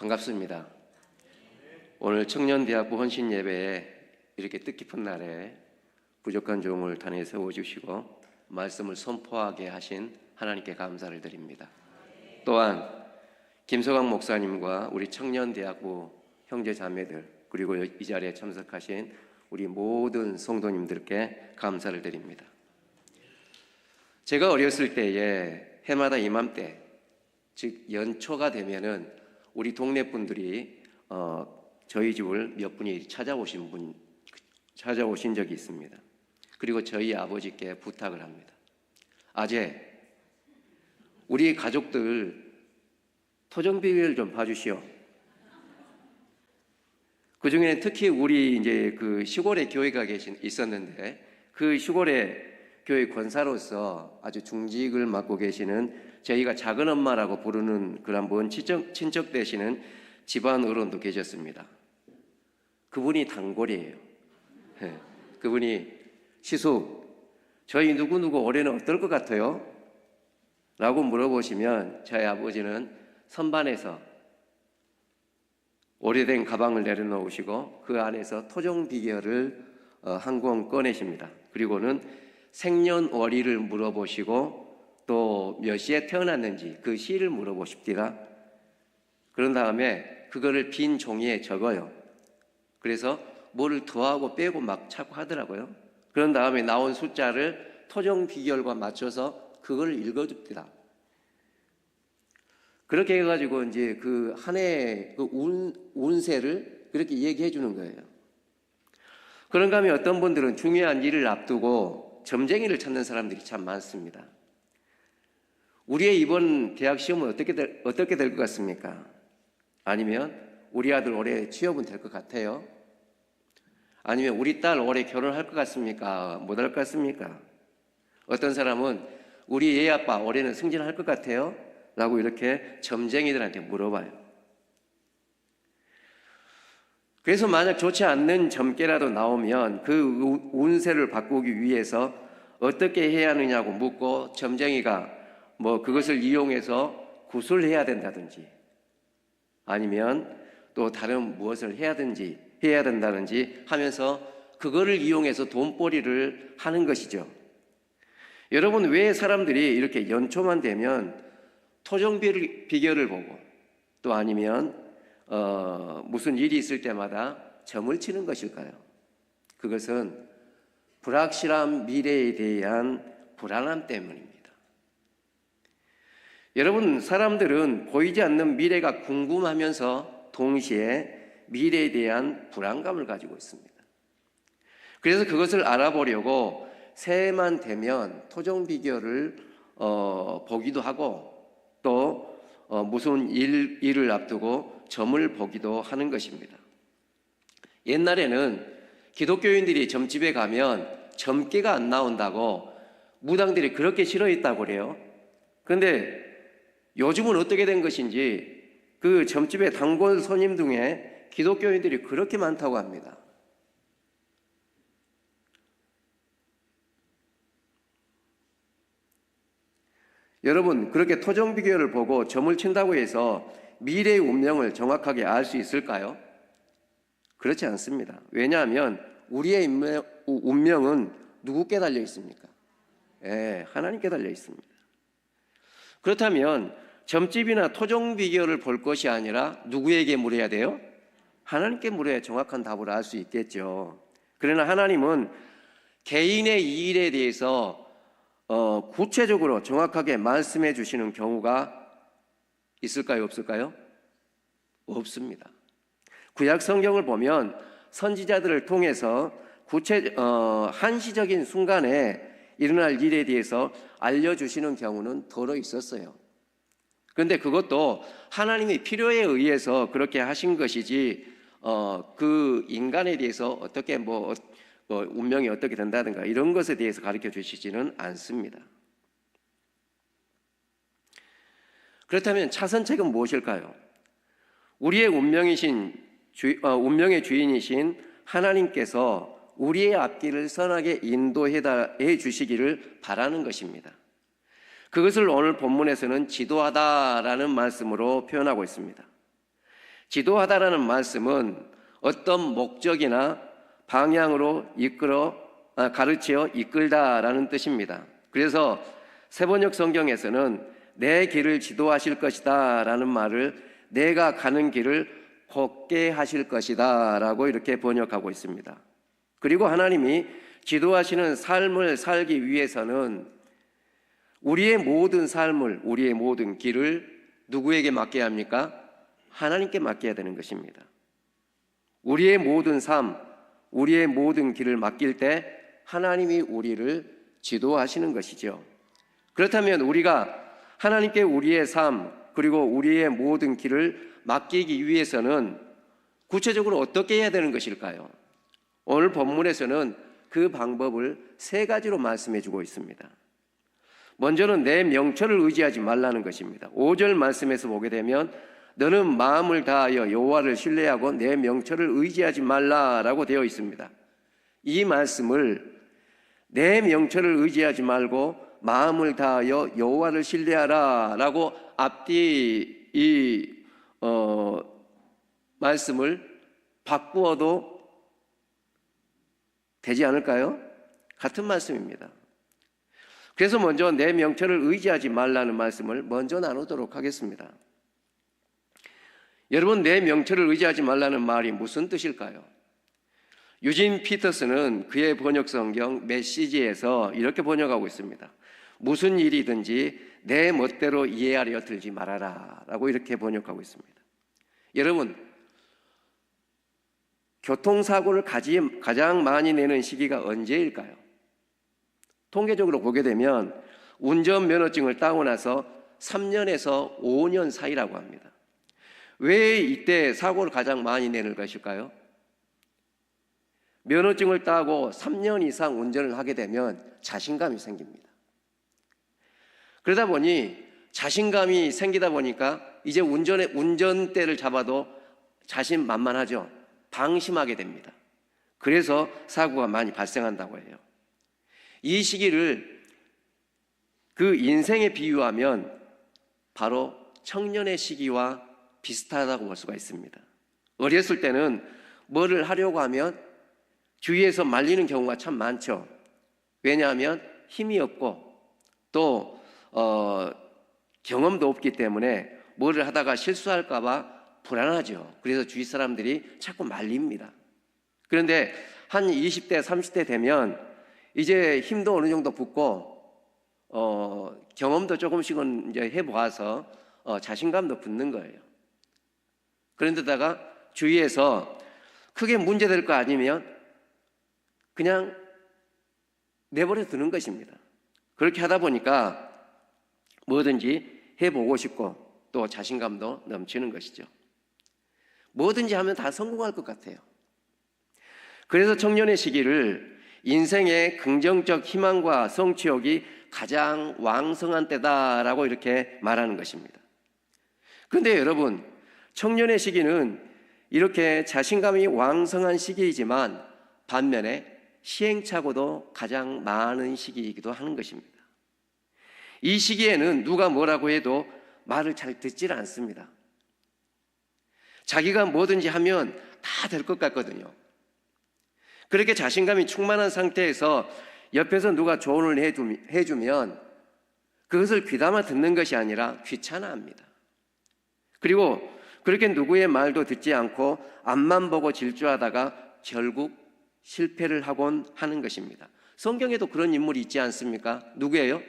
반갑습니다. 오늘 청년대학부 헌신 예배에 이렇게 뜻깊은 날에 부족한 종을 단에 세워주시고 말씀을 선포하게 하신 하나님께 감사를 드립니다. 또한 김서강 목사님과 우리 청년대학부 형제 자매들 그리고 이 자리에 참석하신 우리 모든 성도님들께 감사를 드립니다. 제가 어렸을 때에 해마다 이맘때 즉 연초가 되면은 우리 동네 분들이 저희 집을 몇 분이 찾아오신 적이 있습니다. 그리고 저희 아버지께 부탁을 합니다. 아재, 우리 가족들 토정비를 좀 봐주시오. 그 중에는 특히 우리 이제 그 시골에 교회가 있었는데 그 시골에 교회 권사로서 아주 중직을 맡고 계시는 저희가 작은 엄마라고 부르는 그런 분 친척 되시는 집안 어른도 계셨습니다. 그분이 단골이에요. 그분이 시숙, 저희 누구누구 올해는 어떨 것 같아요? 라고 물어보시면 저희 아버지는 선반에서 오래된 가방을 내려놓으시고 그 안에서 토종비결을 한 권 꺼내십니다. 그리고는 생년월일을 물어보시고 또 몇 시에 태어났는지 그 시를 물어보십니다. 그런 다음에 그거를 빈 종이에 적어요. 그래서 뭐를 더하고 빼고 막 자꾸 하더라고요. 그런 다음에 나온 숫자를 토종 비결과 맞춰서 그걸 읽어줍니다. 그렇게 해가지고 이제 그 한 해의 그 운세를 그렇게 얘기해 주는 거예요. 그런가 하면 어떤 분들은 중요한 일을 앞두고 점쟁이를 찾는 사람들이 참 많습니다. 우리의 이번 대학 시험은 어떻게 될 것 같습니까? 아니면 우리 아들 올해 취업은 될 것 같아요? 아니면 우리 딸 올해 결혼할 것 같습니까? 못 할 것 같습니까? 어떤 사람은 우리 애 아빠 올해는 승진할 것 같아요? 라고 이렇게 점쟁이들한테 물어봐요. 그래서 만약 좋지 않는 점괘라도 나오면 그 운세를 바꾸기 위해서 어떻게 해야 하느냐고 묻고 점쟁이가 뭐 그것을 이용해서 구술해야 된다든지 아니면 또 다른 무엇을 해야 된다든지 하면서 그거를 이용해서 돈벌이를 하는 것이죠. 여러분, 왜 사람들이 이렇게 연초만 되면 토종 비결을 보고 또 아니면 무슨 일이 있을 때마다 점을 치는 것일까요? 그것은 불확실한 미래에 대한 불안함 때문입니다. 여러분, 사람들은 보이지 않는 미래가 궁금하면서 동시에 미래에 대한 불안감을 가지고 있습니다. 그래서 그것을 알아보려고 새해만 되면 토종 비결을 보기도 하고 또 무슨 일을 앞두고 점을 보기도 하는 것입니다. 옛날에는 기독교인들이 점집에 가면 점괘가 안 나온다고 무당들이 그렇게 싫어했다고 그래요. 그런데 요즘은 어떻게 된 것인지 그 점집의 단골 손님 중에 기독교인들이 그렇게 많다고 합니다. 여러분, 그렇게 토종 비결을 보고 점을 친다고 해서 미래의 운명을 정확하게 알 수 있을까요? 그렇지 않습니다. 왜냐하면 우리의 운명은 누구께 달려 있습니까? 하나님께 달려 있습니다. 그렇다면 점집이나 토종 비결을 볼 것이 아니라 누구에게 물어야 돼요? 하나님께 물어야 정확한 답을 알 수 있겠죠. 그러나 하나님은 개인의 이 일에 대해서 구체적으로 정확하게 말씀해 주시는 경우가 있을까요? 없을까요? 없습니다. 구약 성경을 보면 선지자들을 통해서 한시적인 순간에 일어날 일에 대해서 알려주시는 경우는 더러 있었어요. 그런데 그것도 하나님의 필요에 의해서 그렇게 하신 것이지 그 인간에 대해서 어떻게 운명이 어떻게 된다든가 이런 것에 대해서 가르쳐 주시지는 않습니다. 그렇다면 차선책은 무엇일까요? 우리의 운명의 주인이신 하나님께서 우리의 앞길을 선하게 인도해 주시기를 바라는 것입니다. 그것을 오늘 본문에서는 지도하다라는 말씀으로 표현하고 있습니다. 지도하다라는 말씀은 어떤 목적이나 방향으로 가르쳐 이끌다라는 뜻입니다. 그래서 세번역 성경에서는 내 길을 지도하실 것이다 라는 말을 내가 가는 길을 곱게 하실 것이다 라고 이렇게 번역하고 있습니다. 그리고 하나님이 지도하시는 삶을 살기 위해서는 우리의 모든 삶을, 우리의 모든 길을 누구에게 맡겨야 합니까? 하나님께 맡겨야 되는 것입니다. 우리의 모든 삶, 우리의 모든 길을 맡길 때 하나님이 우리를 지도하시는 것이죠. 그렇다면 우리가 하나님께 우리의 삶 그리고 우리의 모든 길을 맡기기 위해서는 구체적으로 어떻게 해야 되는 것일까요? 오늘 본문에서는 그 방법을 세 가지로 말씀해 주고 있습니다. 먼저는 내 명철을 의지하지 말라는 것입니다. 5절 말씀에서 보게 되면 너는 마음을 다하여 여호와를 신뢰하고 내 명철을 의지하지 말라라고 되어 있습니다. 이 말씀을 내 명철을 의지하지 말고 마음을 다하여 여호와를 신뢰하라라고 앞뒤 이 말씀을 바꾸어도 되지 않을까요? 같은 말씀입니다. 그래서 먼저 내 명철을 의지하지 말라는 말씀을 먼저 나누도록 하겠습니다. 여러분, 내 명철을 의지하지 말라는 말이 무슨 뜻일까요? 유진 피터스는 그의 번역 성경 메시지에서 이렇게 번역하고 있습니다. 무슨 일이든지 내 멋대로 이해하려 들지 말아라 라고 이렇게 번역하고 있습니다. 여러분, 교통사고를 가장 많이 내는 시기가 언제일까요? 통계적으로 보게 되면 운전면허증을 따고 나서 3년에서 5년 사이라고 합니다. 왜 이때 사고를 가장 많이 내는 것일까요? 면허증을 따고 3년 이상 운전을 하게 되면 자신감이 생깁니다. 그러다 보니 자신감이 생기다 보니까 이제 운전대를 잡아도 자신만만하죠. 방심하게 됩니다. 그래서 사고가 많이 발생한다고 해요. 이 시기를 그 인생에 비유하면 바로 청년의 시기와 비슷하다고 볼 수가 있습니다. 어렸을 때는 뭐를 하려고 하면 주위에서 말리는 경우가 참 많죠. 왜냐하면 힘이 없고 또 경험도 없기 때문에 뭐를 하다가 실수할까 봐 불안하죠. 그래서 주위 사람들이 자꾸 말립니다. 그런데 한 20대, 30대 되면 이제 힘도 어느 정도 붙고 경험도 조금씩은 이제 해보아서 자신감도 붙는 거예요. 그런데다가 주위에서 크게 문제될 거 아니면 그냥 내버려 두는 것입니다. 그렇게 하다 보니까 뭐든지 해보고 싶고 또 자신감도 넘치는 것이죠. 뭐든지 하면 다 성공할 것 같아요. 그래서 청년의 시기를 인생의 긍정적 희망과 성취욕이 가장 왕성한 때다라고 이렇게 말하는 것입니다. 그런데 여러분, 청년의 시기는 이렇게 자신감이 왕성한 시기이지만 반면에 시행착오도 가장 많은 시기이기도 하는 것입니다. 이 시기에는 누가 뭐라고 해도 말을 잘 듣질 않습니다. 자기가 뭐든지 하면 다 될 것 같거든요. 그렇게 자신감이 충만한 상태에서 옆에서 누가 조언을 해주면 그것을 귀담아 듣는 것이 아니라 귀찮아합니다. 그리고 그렇게 누구의 말도 듣지 않고 앞만 보고 질주하다가 결국 실패를 하곤 하는 것입니다. 성경에도 그런 인물이 있지 않습니까? 누구예요?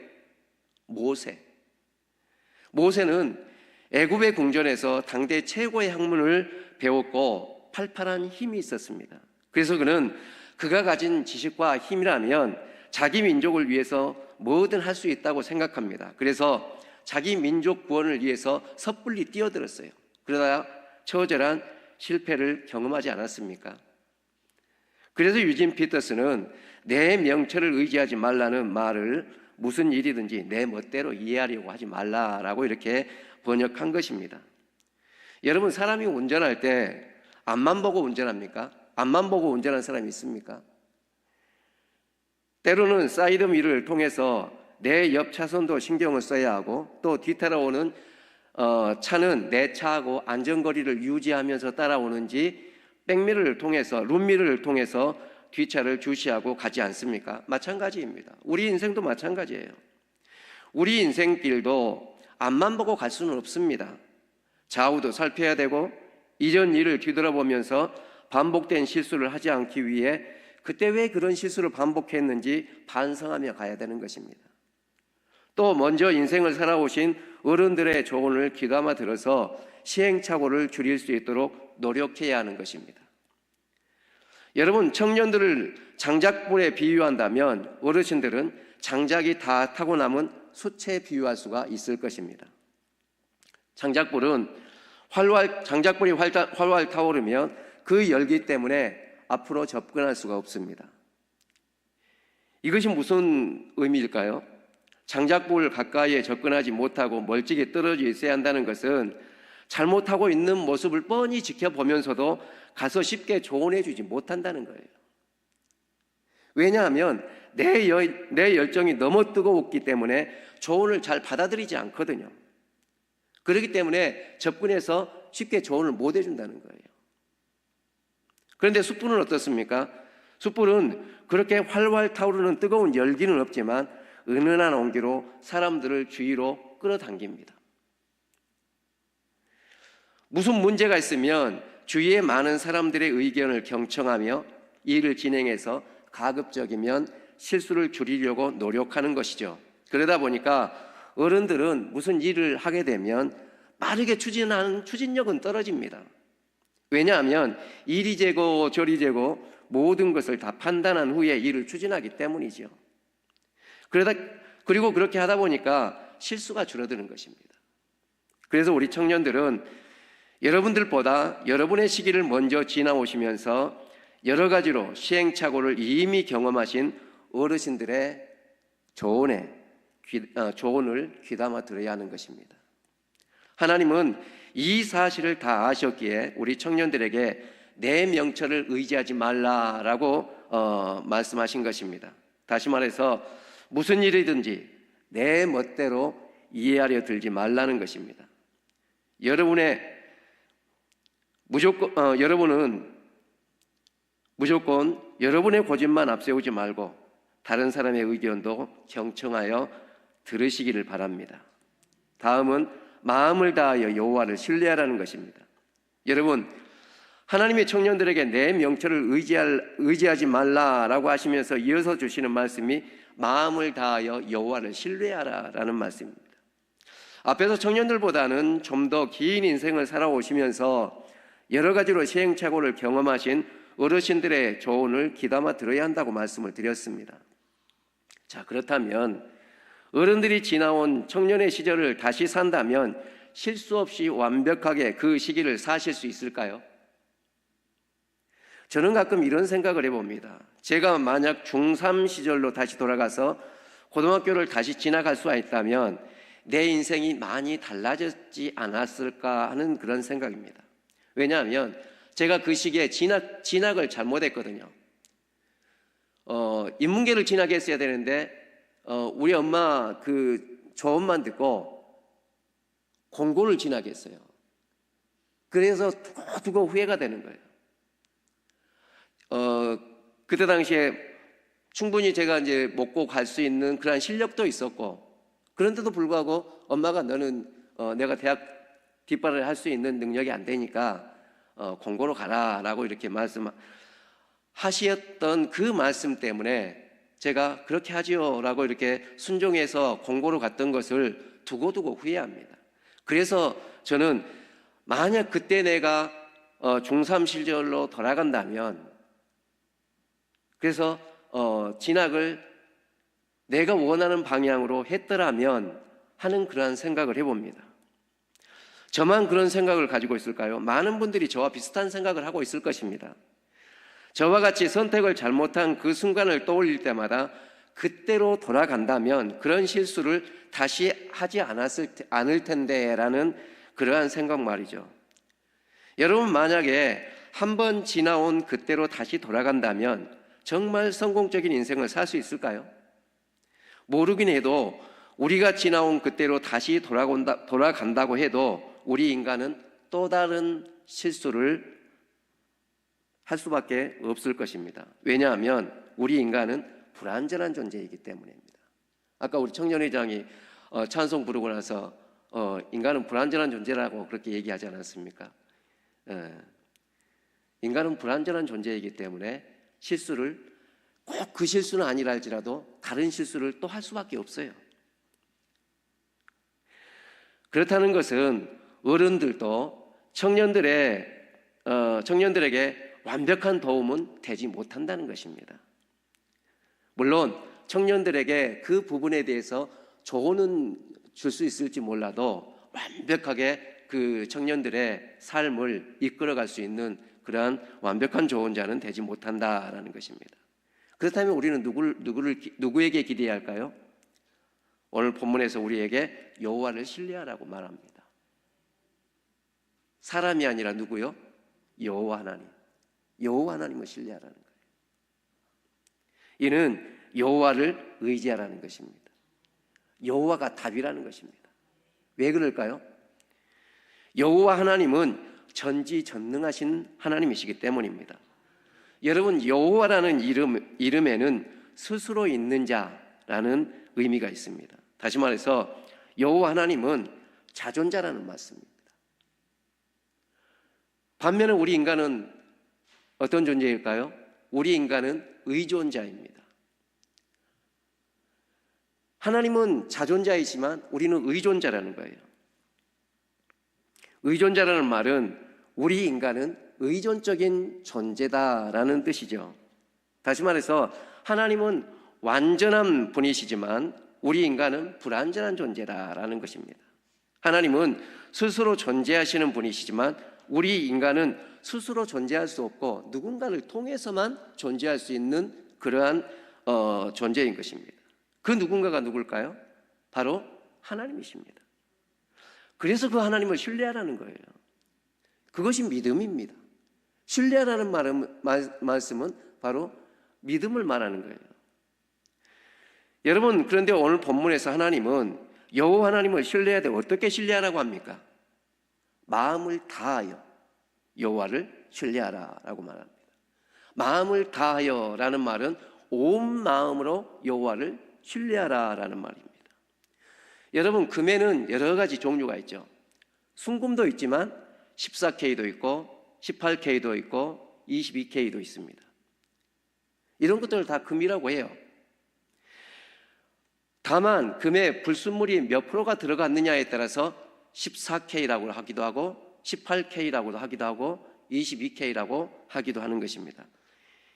모세. 모세는 애굽의 궁전에서 당대 최고의 학문을 배웠고 팔팔한 힘이 있었습니다. 그래서 그는 그가 가진 지식과 힘이라면 자기 민족을 위해서 뭐든 할 수 있다고 생각합니다. 그래서 자기 민족 구원을 위해서 섣불리 뛰어들었어요. 그러다가 처절한 실패를 경험하지 않았습니까? 그래서 유진 피터스는 내 명철을 의지하지 말라는 말을 무슨 일이든지 내 멋대로 이해하려고 하지 말라라고 이렇게 번역한 것입니다. 여러분, 사람이 운전할 때 앞만 보고 운전합니까? 앞만 보고 운전하는 사람이 있습니까? 때로는 사이드미러를 통해서 내 옆 차선도 신경을 써야 하고 또 뒤따라오는 차는 내 차하고 안전거리를 유지하면서 따라오는지 백미러를 통해서, 룸미러를 통해서 뒷차를 주시하고 가지 않습니까? 마찬가지입니다. 우리 인생도 마찬가지예요. 우리 인생길도 앞만 보고 갈 수는 없습니다. 좌우도 살펴야 되고 이전 일을 뒤돌아보면서 반복된 실수를 하지 않기 위해 그때 왜 그런 실수를 반복했는지 반성하며 가야 되는 것입니다. 또 먼저 인생을 살아오신 어른들의 조언을 귀담아 들어서 시행착오를 줄일 수 있도록 노력해야 하는 것입니다. 여러분, 청년들을 장작불에 비유한다면 어르신들은 장작이 다 타고 남은 숯에 비유할 수가 있을 것입니다. 장작불이 활활 타오르면 그 열기 때문에 앞으로 접근할 수가 없습니다. 이것이 무슨 의미일까요? 장작불 가까이에 접근하지 못하고 멀찍이 떨어져 있어야 한다는 것은 잘못하고 있는 모습을 뻔히 지켜보면서도 가서 쉽게 조언해 주지 못한다는 거예요. 왜냐하면 내 열정이 너무 뜨거웠기 때문에 조언을 잘 받아들이지 않거든요. 그렇기 때문에 접근해서 쉽게 조언을 못 해준다는 거예요. 그런데 숯불은 어떻습니까? 숯불은 그렇게 활활 타오르는 뜨거운 열기는 없지만 은은한 온기로 사람들을 주위로 끌어당깁니다. 무슨 문제가 있으면 주위에 많은 사람들의 의견을 경청하며 일을 진행해서 가급적이면 실수를 줄이려고 노력하는 것이죠. 그러다 보니까 어른들은 무슨 일을 하게 되면 빠르게 추진하는 추진력은 떨어집니다. 왜냐하면 이리 재고 저리 재고 모든 것을 다 판단한 후에 일을 추진하기 때문이죠. 그리고 그렇게 하다 보니까 실수가 줄어드는 것입니다. 그래서 우리 청년들은 여러분들보다 여러분의 시기를 먼저 지나오시면서 여러 가지로 시행착오를 이미 경험하신 어르신들의 조언을 귀담아 들어야 하는 것입니다. 하나님은 이 사실을 다 아셨기에 우리 청년들에게 내 명철을 의지하지 말라라고 말씀하신 것입니다. 다시 말해서 무슨 일이든지 내 멋대로 이해하려 들지 말라는 것입니다. 여러분은 무조건 여러분의 고집만 앞세우지 말고 다른 사람의 의견도 경청하여 들으시기를 바랍니다. 다음은 마음을 다하여 여호와를 신뢰하라는 것입니다. 여러분, 하나님의 청년들에게 내 명철을 의지하지 말라라고 하시면서 이어서 주시는 말씀이 마음을 다하여 여호와를 신뢰하라라는 말씀입니다. 앞에서 청년들보다는 좀 더 긴 인생을 살아오시면서 여러 가지로 시행착오를 경험하신 어르신들의 조언을 귀담아 들어야 한다고 말씀을 드렸습니다. 자, 그렇다면 어른들이 지나온 청년의 시절을 다시 산다면 실수 없이 완벽하게 그 시기를 사실 수 있을까요? 저는 가끔 이런 생각을 해봅니다. 제가 만약 중3 시절로 다시 돌아가서 고등학교를 다시 지나갈 수가 있다면 내 인생이 많이 달라졌지 않았을까 하는 그런 생각입니다. 왜냐하면 제가 그 시기에 진학을 잘못했거든요. 인문계를 진학했어야 되는데 우리 엄마 그 조언만 듣고 공고를 진학했어요. 그래서 두고 후회가 되는 거예요. 그때 당시에 충분히 제가 이제 먹고 갈 수 있는 그런 실력도 있었고, 그런데도 불구하고 엄마가 너는 내가 대학 뒷발을 할 수 있는 능력이 안 되니까 공고로 가라라고 이렇게 말씀하셨던 그 말씀 때문에 제가 그렇게 하지요라고 이렇게 순종해서 공고로 갔던 것을 두고두고 후회합니다. 그래서 저는 만약 그때 내가 중3 시절로 돌아간다면, 그래서 진학을 내가 원하는 방향으로 했더라면 하는 그러한 생각을 해봅니다. 저만 그런 생각을 가지고 있을까요? 많은 분들이 저와 비슷한 생각을 하고 있을 것입니다. 저와 같이 선택을 잘못한 그 순간을 떠올릴 때마다 그때로 돌아간다면 그런 실수를 다시 하지 않을 텐데라는 그러한 생각 말이죠. 여러분, 만약에 한번 지나온 그때로 다시 돌아간다면 정말 성공적인 인생을 살 수 있을까요? 모르긴 해도 우리가 지나온 그때로 다시 돌아간다고 해도 우리 인간은 또 다른 실수를 할 수밖에 없을 것입니다. 왜냐하면 우리 인간은 불완전한 존재이기 때문입니다. 아까 우리 청년회장이 찬송 부르고 나서 인간은 불완전한 존재라고 그렇게 얘기하지 않았습니까? 인간은 불완전한 존재이기 때문에 실수를 꼭 그 실수는 아니라 할지라도 다른 실수를 또 할 수밖에 없어요. 그렇다는 것은 어른들도 청년들에게 완벽한 도움은 되지 못한다는 것입니다. 물론 청년들에게 그 부분에 대해서 조언은 줄 수 있을지 몰라도 완벽하게 그 청년들의 삶을 이끌어갈 수 있는 그러한 완벽한 조언자는 되지 못한다라는 것입니다. 그렇다면 우리는 누구에게 기대해야 할까요? 오늘 본문에서 우리에게 여호와를 신뢰하라고 말합니다. 사람이 아니라 누구요? 여호와 하나님. 여호와 하나님을 신뢰하라는 거예요. 이는 여호와를 의지하라는 것입니다. 여호와가 답이라는 것입니다. 왜 그럴까요? 여호와 하나님은 전지전능하신 하나님이시기 때문입니다. 여러분, 여호와라는 이름에는 스스로 있는 자라는 의미가 있습니다. 다시 말해서 여호와 하나님은 자존자라는 말씀입니다. 반면에 우리 인간은 어떤 존재일까요? 우리 인간은 의존자입니다. 하나님은 자존자이지만 우리는 의존자라는 거예요. 의존자라는 말은 우리 인간은 의존적인 존재다라는 뜻이죠. 다시 말해서 하나님은 완전한 분이시지만 우리 인간은 불완전한 존재다라는 것입니다. 하나님은 스스로 존재하시는 분이시지만 우리 인간은 스스로 존재할 수 없고 누군가를 통해서만 존재할 수 있는 그러한 존재인 것입니다. 그 누군가가 누굴까요? 바로 하나님이십니다. 그래서 그 하나님을 신뢰하라는 거예요. 그것이 믿음입니다. 신뢰하라는 말씀은 바로 믿음을 말하는 거예요. 여러분, 그런데 오늘 본문에서 하나님은 여호와 하나님을 신뢰해야 돼. 어떻게 신뢰하라고 합니까? 마음을 다하여 여호와를 신뢰하라라고 말합니다. 마음을 다하여라는 말은 온 마음으로 여호와를 신뢰하라라는 말입니다. 여러분, 금에는 여러 가지 종류가 있죠. 순금도 있지만 14K도 있고 18K도 있고 22K도 있습니다. 이런 것들을 다 금이라고 해요. 다만 금에 불순물이 몇 프로가 들어갔느냐에 따라서 14K라고 하기도 하고 18K라고도 하기도 하고 22K라고 하기도 하는 것입니다.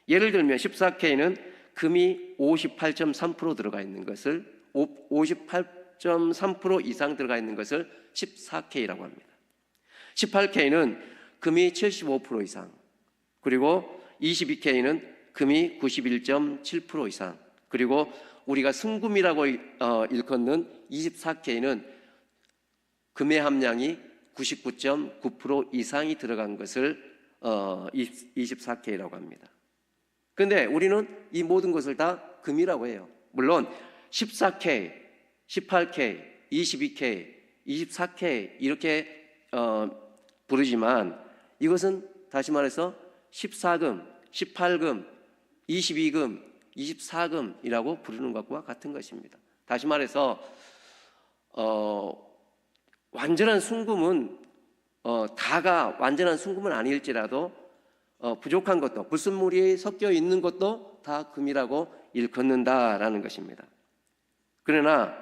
예를 들면 14K는 금이 58.3% 들어가 있는 것을 58.3% 이상 들어가 있는 것을 14K라고 합니다. 18K는 금이 75% 이상, 그리고 22K는 금이 91.7% 이상, 그리고 우리가 순금이라고 일컫는 24K는 금의 함량이 99.9% 이상이 들어간 것을 24K라고 합니다. 그런데 우리는 이 모든 것을 다 금이라고 해요. 물론 14K, 18K, 22K, 24K 이렇게 부르지만 이것은 다시 말해서 14금, 18금, 22금, 24금이라고 부르는 것과 같은 것입니다. 다시 말해서 완전한 순금은 다가 완전한 순금은 아닐지라도 부족한 것도, 불순물이 섞여 있는 것도 다 금이라고 일컫는다라는 것입니다. 그러나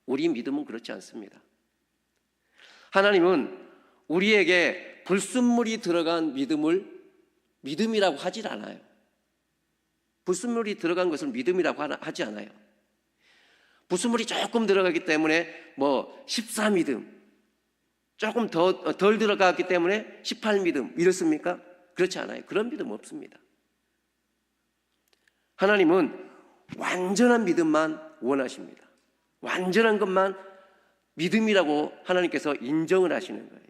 우리 믿음은 그렇지 않습니다. 하나님은 우리에게 불순물이 들어간 믿음을 믿음이라고 하질 않아요. 불순물이 들어간 것을 믿음이라고 하지 않아요. 불순물이 조금 들어가기 때문에 14믿음, 조금 덜 들어갔기 때문에 18믿음 이렇습니까? 그렇지 않아요. 그런 믿음 없습니다. 하나님은 완전한 믿음만 원하십니다. 완전한 것만 믿음이라고 하나님께서 인정을 하시는 거예요.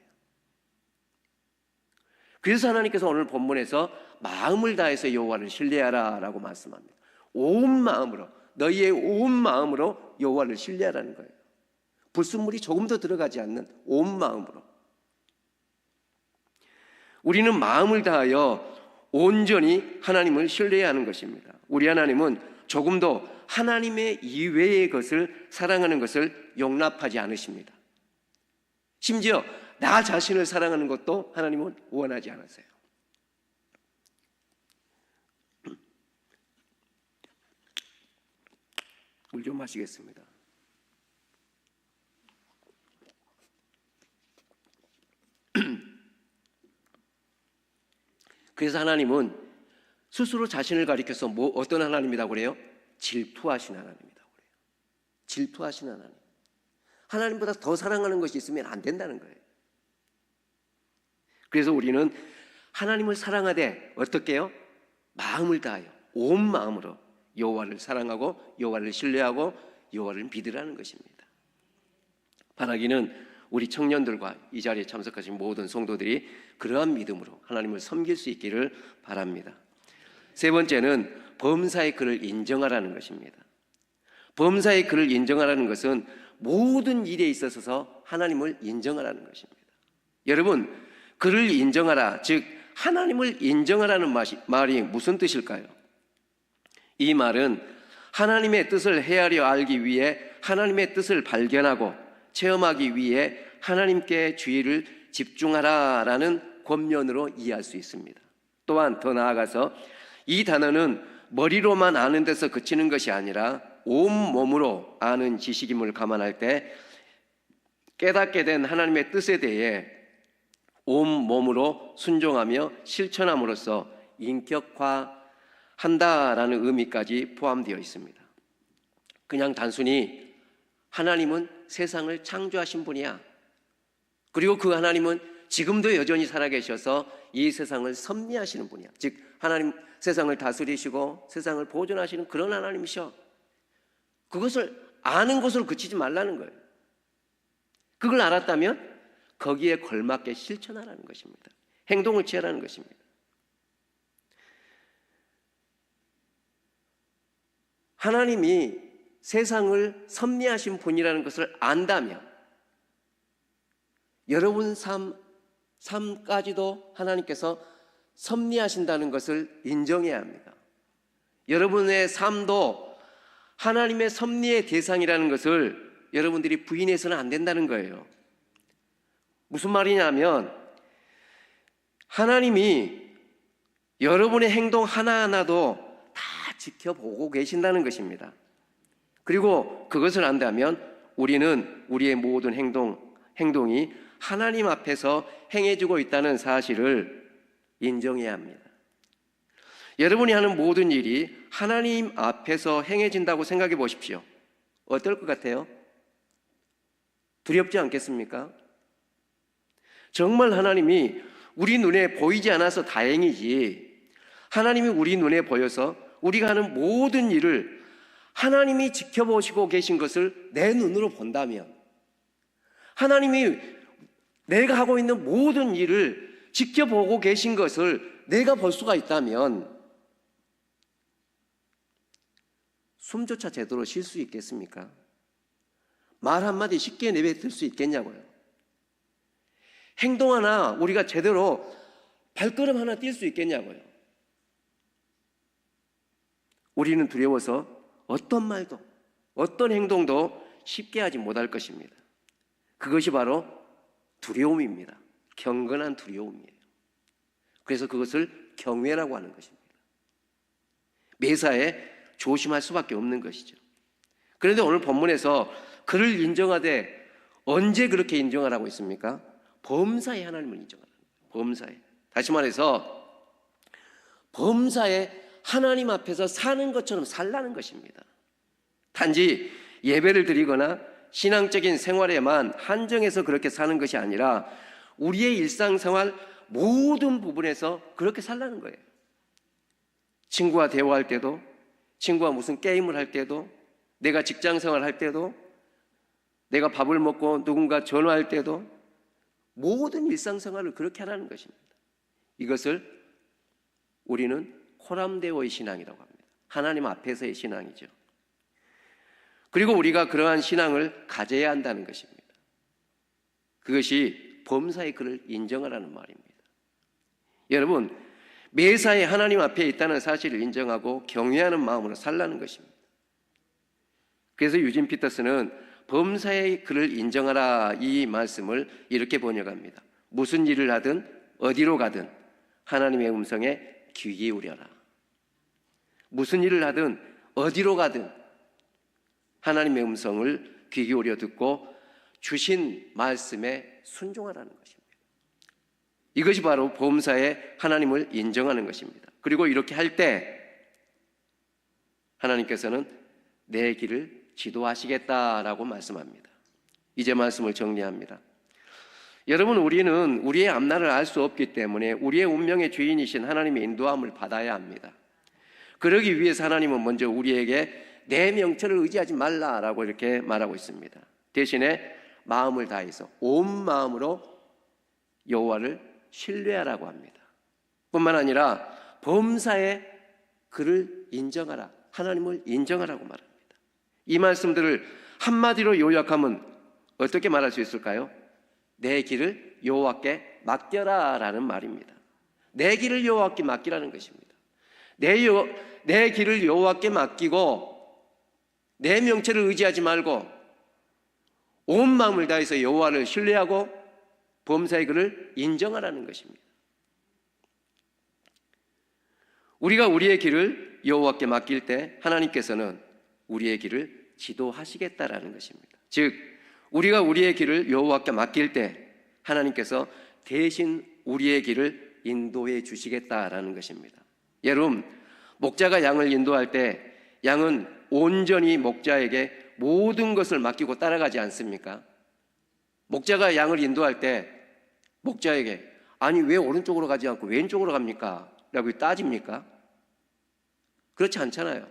그래서 하나님께서 오늘 본문에서 마음을 다해서 여호와를 신뢰하라 라고 말씀합니다. 온 마음으로, 너희의 온 마음으로 여호와를 신뢰하라는 거예요. 불순물이 조금도 들어가지 않는 온 마음으로. 우리는 마음을 다하여 온전히 하나님을 신뢰해야 하는 것입니다. 우리 하나님은 조금도 하나님의 이외의 것을 사랑하는 것을 용납하지 않으십니다. 심지어 나 자신을 사랑하는 것도 하나님은 원하지 않으세요. 물 좀 마시겠습니다. 그래서 하나님은 스스로 자신을 가리켜서 어떤 하나님이라고 그래요? 질투하신 하나님이라고 그래요. 질투하신 하나님. 하나님보다 더 사랑하는 것이 있으면 안 된다는 거예요. 그래서 우리는 하나님을 사랑하되 어떻게 해요? 마음을 다하여 온 마음으로 여호와를 사랑하고 여호와를 신뢰하고 여호와를 믿으라는 것입니다. 바라기는 우리 청년들과 이 자리에 참석하신 모든 성도들이 그러한 믿음으로 하나님을 섬길 수 있기를 바랍니다. 세 번째는 범사의 그를 인정하라는 것입니다. 범사의 그를 인정하라는 것은 모든 일에 있어서 하나님을 인정하라는 것입니다. 여러분, 그를 인정하라, 즉 하나님을 인정하라는 말이 무슨 뜻일까요? 이 말은 하나님의 뜻을 헤아려 알기 위해 하나님의 뜻을 발견하고 체험하기 위해 하나님께 주의를 집중하라라는 권면으로 이해할 수 있습니다. 또한 더 나아가서 이 단어는 머리로만 아는 데서 그치는 것이 아니라 온 몸으로 아는 지식임을 감안할 때 깨닫게 된 하나님의 뜻에 대해 온 몸으로 순종하며 실천함으로써 인격화한다라는 의미까지 포함되어 있습니다. 그냥 단순히 하나님은 세상을 창조하신 분이야. 그리고 그 하나님은 지금도 여전히 살아계셔서 이 세상을 섭리하시는 분이야. 즉 하나님 세상을 다스리시고 세상을 보존하시는 그런 하나님이셔. 그것을 아는 것으로 그치지 말라는 거예요. 그걸 알았다면 거기에 걸맞게 실천하라는 것입니다. 행동을 취하라는 것입니다. 하나님이 세상을 섭리하신 분이라는 것을 안다면 여러분 삶까지도 하나님께서 섭리하신다는 것을 인정해야 합니다. 여러분의 삶도 하나님의 섭리의 대상이라는 것을 여러분들이 부인해서는 안 된다는 거예요. 무슨 말이냐면 하나님이 여러분의 행동 하나하나도 다 지켜보고 계신다는 것입니다. 그리고 그것을 안다면 우리는 우리의 모든 행동이 하나님 앞에서 행해지고 있다는 사실을 인정해야 합니다. 여러분이 하는 모든 일이 하나님 앞에서 행해진다고 생각해 보십시오. 어떨 것 같아요? 두렵지 않겠습니까? 정말 하나님이 우리 눈에 보이지 않아서 다행이지, 하나님이 우리 눈에 보여서 우리가 하는 모든 일을 하나님이 지켜보시고 계신 것을 내 눈으로 본다면, 하나님이 내가 하고 있는 모든 일을 지켜보고 계신 것을 내가 볼 수가 있다면 숨조차 제대로 쉴 수 있겠습니까? 말 한마디 쉽게 내뱉을 수 있겠냐고요. 행동 하나 우리가 제대로 발걸음 하나 뛸 수 있겠냐고요. 우리는 두려워서 어떤 말도 어떤 행동도 쉽게 하지 못할 것입니다. 그것이 바로 두려움입니다. 경건한 두려움이에요. 그래서 그것을 경외라고 하는 것입니다. 매사에 조심할 수밖에 없는 것이죠. 그런데 오늘 본문에서 그를 인정하되 언제 그렇게 인정하라고 있습니까? 범사에 하나님을 인정하라는 거예요. 범사에. 다시 말해서 범사에 하나님 앞에서 사는 것처럼 살라는 것입니다. 단지 예배를 드리거나 신앙적인 생활에만 한정해서 그렇게 사는 것이 아니라 우리의 일상생활 모든 부분에서 그렇게 살라는 거예요. 친구와 대화할 때도, 친구와 무슨 게임을 할 때도, 내가 직장생활 할 때도, 내가 밥을 먹고 누군가 전화할 때도 모든 일상생활을 그렇게 하라는 것입니다. 이것을 우리는 코람데오의 신앙이라고 합니다. 하나님 앞에서의 신앙이죠. 그리고 우리가 그러한 신앙을 가져야 한다는 것입니다. 그것이 범사의 그를 인정하라는 말입니다. 여러분, 매사에 하나님 앞에 있다는 사실을 인정하고 경외하는 마음으로 살라는 것입니다. 그래서 유진 피터스는 범사의 그를 인정하라 이 말씀을 이렇게 번역합니다. 무슨 일을 하든 어디로 가든 하나님의 음성에 귀 기울여라. 무슨 일을 하든 어디로 가든 하나님의 음성을 귀 기울여 듣고 주신 말씀에 순종하라는 것입니다. 이것이 바로 범사에 하나님을 인정하는 것입니다. 그리고 이렇게 할 때 하나님께서는 내 길을 지도하시겠다라고 말씀합니다. 이제 말씀을 정리합니다. 여러분, 우리는 우리의 앞날을 알 수 없기 때문에 우리의 운명의 주인이신 하나님의 인도함을 받아야 합니다. 그러기 위해서 하나님은 먼저 우리에게 내 명철을 의지하지 말라라고 이렇게 말하고 있습니다. 대신에 마음을 다해서 온 마음으로 여호와를 신뢰하라고 합니다. 뿐만 아니라 범사에 그를 인정하라, 하나님을 인정하라고 말합니다. 이 말씀들을 한마디로 요약하면 어떻게 말할 수 있을까요? 내 길을 여호와께 맡겨라라는 말입니다. 내 길을 여호와께 맡기라는 것입니다. 내 길을 여호와께 맡기고 내 명체를 의지하지 말고 온 마음을 다해서 여호와를 신뢰하고 범사의 그를 인정하라는 것입니다. 우리가 우리의 길을 여호와께 맡길 때 하나님께서는 우리의 길을 지도하시겠다라는 것입니다. 즉 우리가 우리의 길을 여호와께 맡길 때 하나님께서 대신 우리의 길을 인도해 주시겠다라는 것입니다. 여러분, 목자가 양을 인도할 때 양은 온전히 목자에게 모든 것을 맡기고 따라가지 않습니까? 목자가 양을 인도할 때 목자에게 아니 왜 오른쪽으로 가지 않고 왼쪽으로 갑니까? 라고 따집니까? 그렇지 않잖아요.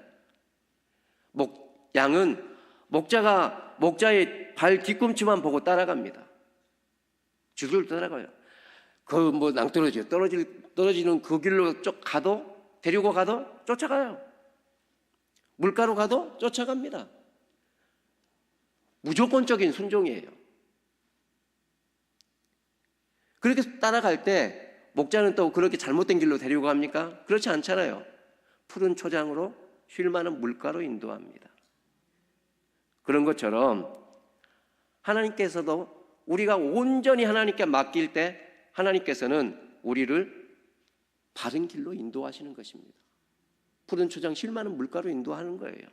양은 목자의 발 뒤꿈치만 보고 따라갑니다. 줄을 따라가요. 그 낭떠러지요. 떨어지는 그 길로 쭉 가도 데리고 가도 쫓아가요. 물가로 가도 쫓아갑니다. 무조건적인 순종이에요. 그렇게 따라갈 때 목자는 또 그렇게 잘못된 길로 데리고 갑니까? 그렇지 않잖아요. 푸른 초장으로 쉴 만한 물가로 인도합니다. 그런 것처럼 하나님께서도 우리가 온전히 하나님께 맡길 때 하나님께서는 우리를 바른 길로 인도하시는 것입니다. 푸른 초장 쉴 만한 물가로 인도하는 거예요.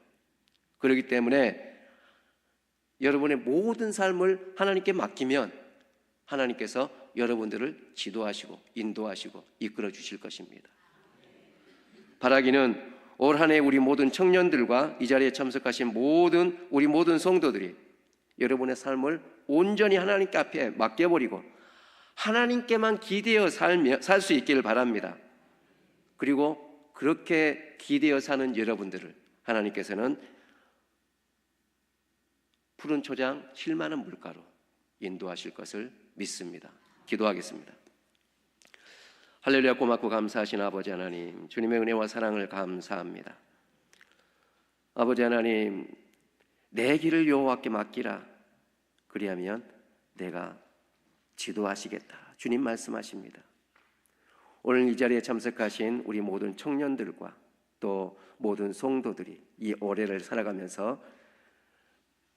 그렇기 때문에 여러분의 모든 삶을 하나님께 맡기면 하나님께서 여러분들을 지도하시고 인도하시고 이끌어 주실 것입니다. 바라기는 올 한 해 우리 모든 청년들과 이 자리에 참석하신 우리 모든 성도들이 여러분의 삶을 온전히 하나님께 앞에 맡겨버리고 하나님께만 기대어 살 수 있기를 바랍니다. 그리고 그렇게 기대어 사는 여러분들을 하나님께서는 푸른 초장 쉴 만한 물가로 인도하실 것을 믿습니다. 기도하겠습니다. 할렐루야. 고맙고 감사하신 아버지 하나님, 주님의 은혜와 사랑을 감사합니다. 아버지 하나님, 내 길을 여호와께 맡기라. 그리하면 내가 지도하시겠다. 주님 말씀하십니다. 오늘 이 자리에 참석하신 우리 모든 청년들과 또 모든 성도들이 이 올해를 살아가면서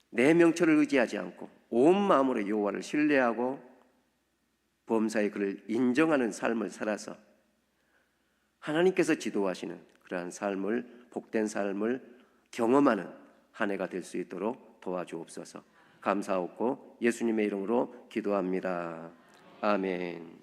내 명철을 의지하지 않고 온 마음으로 여호와를 신뢰하고 범사의 그를 인정하는 삶을 살아서 하나님께서 지도하시는 그러한 삶을, 복된 삶을 경험하는 한 해가 될 수 있도록 도와주옵소서. 감사하고 예수님의 이름으로 기도합니다. 아멘.